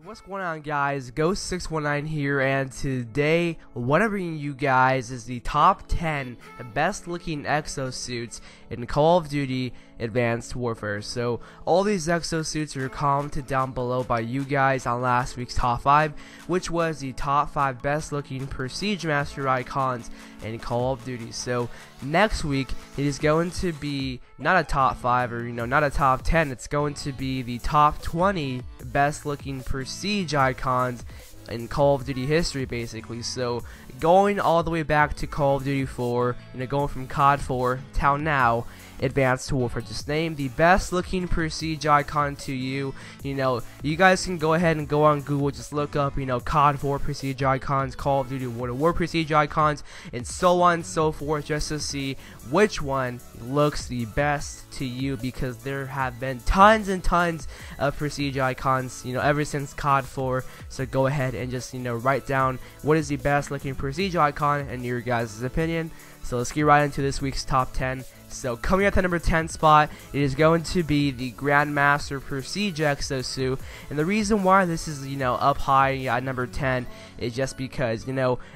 What's going on, guys? Ghost619 here, and today what I'm bringing you guys is the top 10 best looking exosuits in Call of Duty Advanced Warfare. So all these exosuits are commented down below by you guys on last week's top 5, which was the top 5 best looking Prestige Master icons in Call of Duty. So next week it is going to be not a top 5 or not a top 10, it's going to be the top 20 best looking Prestige icons in Call of Duty history, basically. So going all the way back to Call of Duty 4, going from COD 4 till now, Advanced Warfare. Just name the best looking Prestige icon to you. You guys can go ahead and go on Google, just look up COD 4 Prestige icons, Call of Duty World of War Prestige icons, and so on and so forth, just to see which one looks the best to you, because there have been tons and tons of Prestige icons ever since COD 4. So go ahead and just write down what is the best looking Prestige icon in your guys' opinion. So let's get right into this week's top 10. So coming at the number 10 spot, it is going to be the Grandmaster Prestige exosuit. And the reason why this is up high at number 10 is just because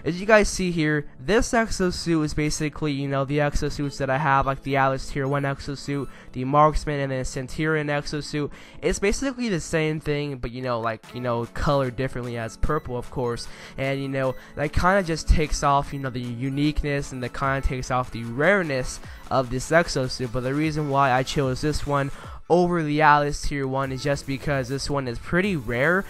as you guys see here, this exosuit is basically the exosuits that I have, like the Atlas Tier 1 exosuit, the Marksman, and the Centurion exosuit. It's basically the same thing, but colored differently as purple, of course. And that kind of just takes off the uniqueness, and that kind of takes off the rareness of this exosuit. But the reason why I chose this one over the Atlas Tier 1 is just because this one is pretty rare.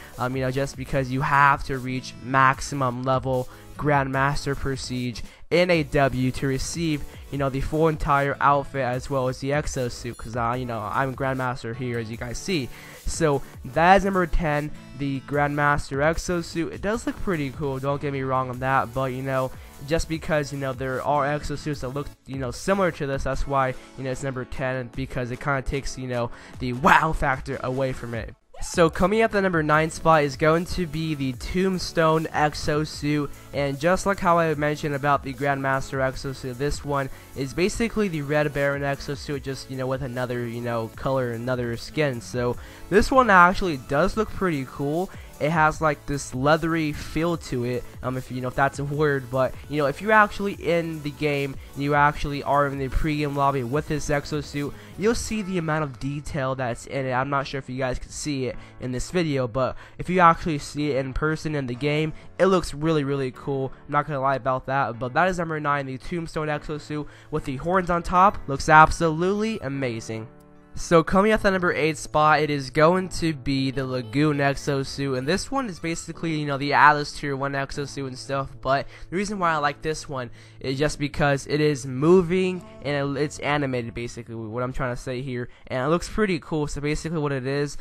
Just because you have to reach maximum level Grandmaster Prestige in a W to receive the full entire outfit as well as the exosuit, because I'm Grandmaster here, as you guys see. So that is number 10, the Grandmaster exosuit. It does look pretty cool, don't get me wrong on that, but just because there are exosuits that look similar to this, that's why it's number 10, because it kind of takes the wow factor away from it. So coming at the number 9 spot is going to be the Tombstone exosuit, and just like how I mentioned about the Grandmaster exosuit, this one is basically the Red Baron exosuit, just with another color, another skin. So this one actually does look pretty cool. It has like this leathery feel to it, if that's a word, but if you're actually in the game, you actually are in the pre-game lobby with this exosuit, you'll see the amount of detail that's in it. I'm not sure if you guys can see it in this video, but if you actually see it in person in the game, it looks really cool. I'm not gonna lie about that. But that is number 9, the Tombstone exosuit with the horns on top. Looks absolutely amazing. So coming at the number 8 spot, it is going to be the Lagoon exosuit, and this one is basically the Atlas Tier 1 exosuit and stuff. But the reason why I like this one is just because it is moving and it's animated, basically what I'm trying to say here, and it looks pretty cool. So basically what it is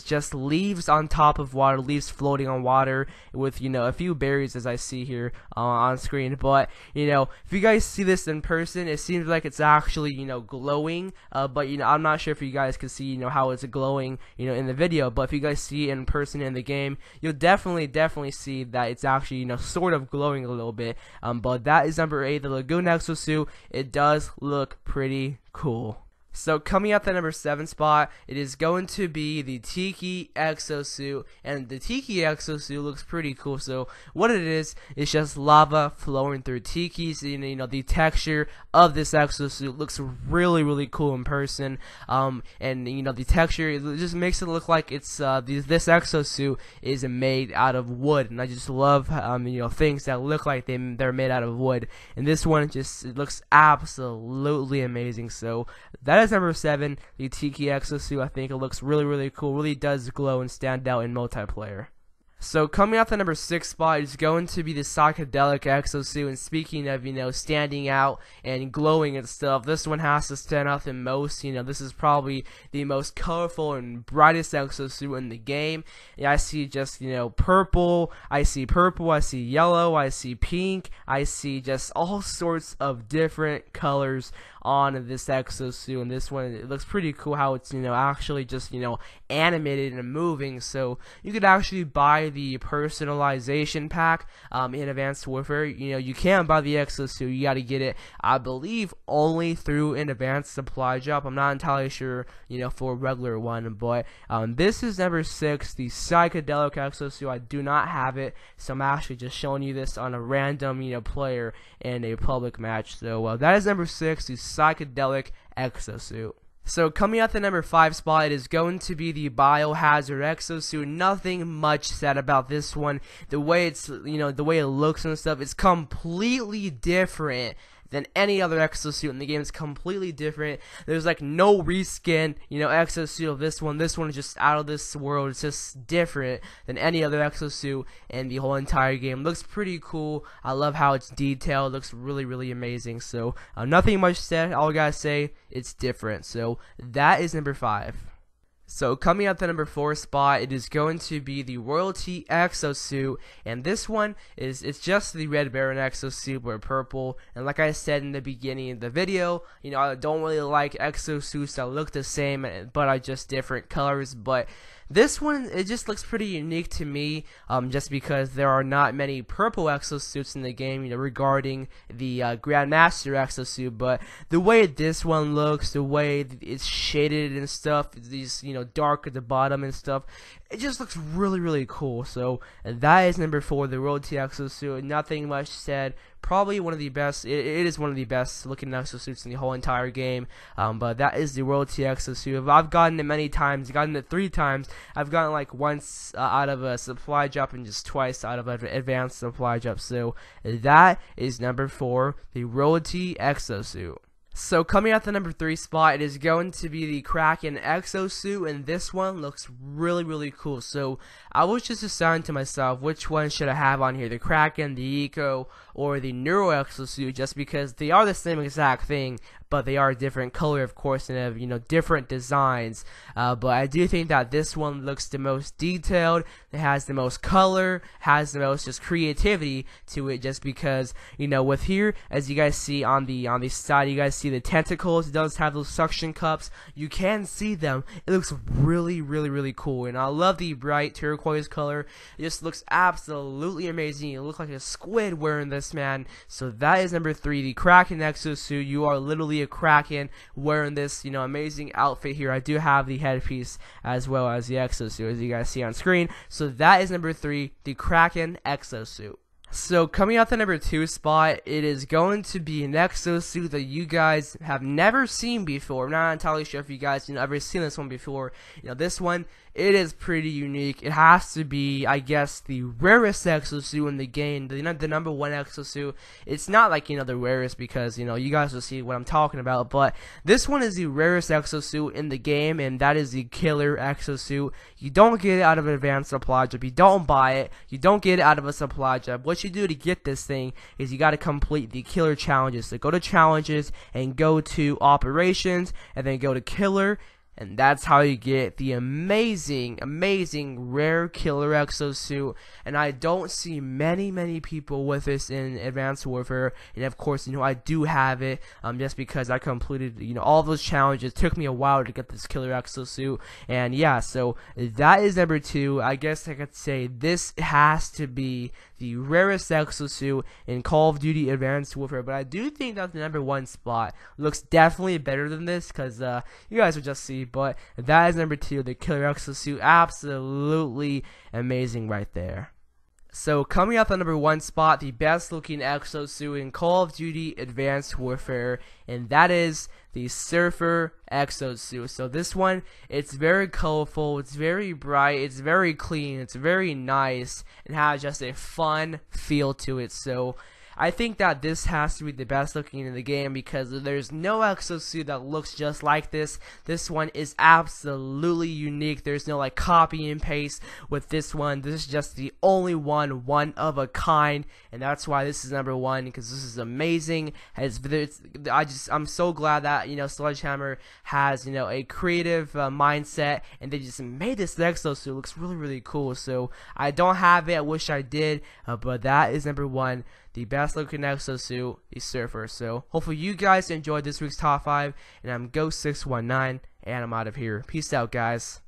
just leaves on top of water, leaves floating on water with a few berries, as I see here on screen. But if you guys see this in person, it seems like it's actually glowing, but I'm not sure if you guys can see how it's glowing in the video, but if you guys see it in person in the game, you'll definitely see that it's actually sort of glowing a little bit. But that is number 8, the Lagoon exosuit. It does look pretty cool. So coming at the number 7 spot, it is going to be the Tiki exosuit, and the Tiki exosuit looks pretty cool. So what it is just lava flowing through Tiki. So the texture of this exosuit looks really cool in person. And the texture, it just makes it look like it's this exosuit is made out of wood, and I just love things that look like they're made out of wood. And this one it looks absolutely amazing. So that is number 7, the Tiki exosuit. I think it looks really cool, really does glow and stand out in multiplayer. So coming out the number 6 spot is going to be the Psychedelic exosuit, and speaking of standing out and glowing and stuff, this one has to stand out the most. This is probably the most colorful and brightest exosuit in the game. I see just purple, I see yellow, I see pink, I see just all sorts of different colors on this exosuit, and this one, it looks pretty cool how it's, actually just, animated and moving. So you could actually buy the personalization pack in Advanced Warfare. You can't buy the exosuit. You got to get it, I believe, only through an advanced supply drop. I'm not entirely sure, for a regular one, but this is number 6, the Psychedelic exosuit. I do not have it, so I'm actually just showing you this on a random, player in a public match. So that is number 6, the Psychedelic exosuit. So coming out the number 5 spot, it is going to be the Biohazard exosuit. Nothing much said about this one. The way it's, the way it looks and stuff, it's completely different than any other exosuit in the game. It's completely different. There's like no reskin, exosuit of this one. This one is just out of this world. It's just different than any other exosuit in the whole entire game. Looks pretty cool. I love how it's detailed. Looks really, really amazing. So nothing much said. All I gotta say, it's different. So that is number 5. So coming out the number 4 spot, it is going to be the Royalty exosuit, and this one it's just the Red Baron exosuit but purple. And like I said in the beginning of the video, I don't really like exosuits that look the same but are just different colors. But this one, it just looks pretty unique to me, just because there are not many purple exosuits in the game, regarding the Grandmaster exosuit. But the way this one looks, the way it's shaded and stuff, these, dark at the bottom and stuff, it just looks really, really cool. So that is number 4, the Royalty exosuit. Nothing much said. Probably one of the best. It is one of the best looking exosuits in the whole entire game. But that is the Royalty exosuit. I've gotten it many times. Gotten it 3 times. I've gotten like once out of a supply drop and just twice out of an advanced supply drop. So that is number 4, the Royalty exosuit. So coming out the number 3 spot, it is going to be the Kraken exosuit, and this one looks really, really cool. So I was just deciding to myself, which one should I have on here, the Kraken, the Eco, or the Neuro exosuit, just because they are the same exact thing, but they are a different color, of course, and have, different designs. But I do think that this one looks the most detailed. It has the most color, has the most just creativity to it, just because, with here, as you guys see on the side, you guys see the tentacles. It does have those suction cups. You can see them. It looks really, really, really cool, and I love the bright turquoise color. It just looks absolutely amazing. It looks like a squid wearing this, man. So that is number 3, the Kraken exosuit. You are literally a Kraken wearing this, amazing outfit here. I do have the headpiece as well as the exosuit, as you guys see on screen. So that is number 3, the Kraken exosuit. So coming out the number 2 spot, it is going to be an exosuit that you guys have never seen before. I'm not entirely sure if you guys ever seen this one before. This one, it is pretty unique. It has to be, I guess, the rarest exosuit in the game, the number 1 exosuit. It's not like, the rarest, because, you guys will see what I'm talking about, but this one is the rarest exosuit in the game, and that is the Killer exosuit. You don't get it out of an advanced supply drop. You don't buy it. You don't get it out of a supply drop. What you do to get this thing is you got to complete the Killer challenges. So go to challenges and go to operations and then go to Killer, and that's how you get the amazing, amazing rare Killer exosuit. And I don't see many people with this in Advanced Warfare. And of course, I do have it, just because I completed, all those challenges. It took me a while to get this Killer exosuit. And yeah, so that is number 2. I guess I could say this has to be the rarest exosuit in Call of Duty Advanced Warfare. But I do think that the number 1 spot looks definitely better than this, because you guys will just see. But that is number 2, the Killer exosuit. Absolutely amazing right there. So coming out the number 1 spot, the best looking exosuit in Call of Duty Advanced Warfare, and that is the Surfer exosuit. So this one, it's very colorful, it's very bright, it's very clean, it's very nice, and has just a fun feel to it. So I think that this has to be the best looking in the game, because there's no exosuit that looks just like this. This one is absolutely unique. There's no like copy and paste with this one. This is just the only one of a kind, and that's why this is number 1, because this is amazing. I'm so glad that Sledgehammer has a creative mindset, and they just made this exosuit. It looks really, really cool. So I don't have it. I wish I did, but that is number 1, the best best looking exosuit, a surfer. So hopefully you guys enjoyed this week's top 5, and I'm Ghost619, and I'm out of here. Peace out, guys.